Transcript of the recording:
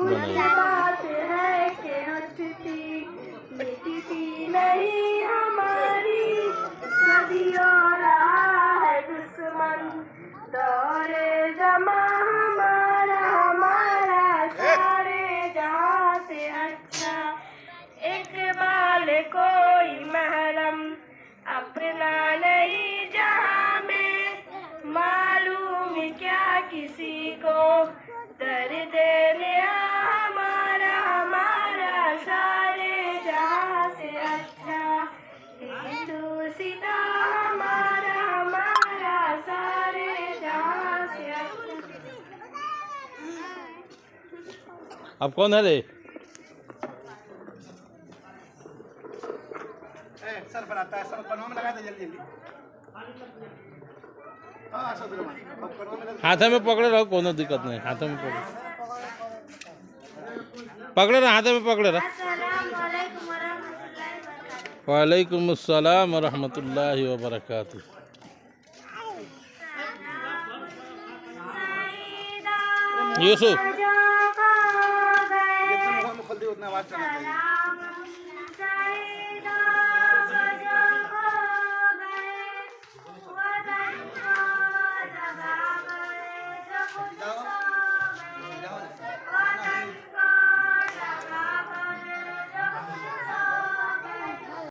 बनाई। बात है कि हस्ती मिटती नहीं हमारी, सदियों रहा है दुश्मन दौरे जमा हमारा, हमारा सारे जहां से अच्छा। इकबाल कोई महरम अपना नहीं जहां में, मालूम क्या किसी को दर्द नेहा हमारा, हमारा सारे जहां से अच्छा। हिंदू सीता हमारा, हमारा सारे जहां से अच्छा। अब कौन है रे? सर बनाता है, सर कनवा में लगा दे जल्दी जल्दी। हाँ सर हाथ में पकड़े रहो, कोनो दिक्कत नहीं, हाथ में पकड़े पकड़े रहो, हाथ में पकड़े रहो। वालेकुम अस्सलाम व रहमतुल्लाहि व बरकातुहू। यूसुफ जितना मुंह में खोल दे उतना आवाज चला जाएगी।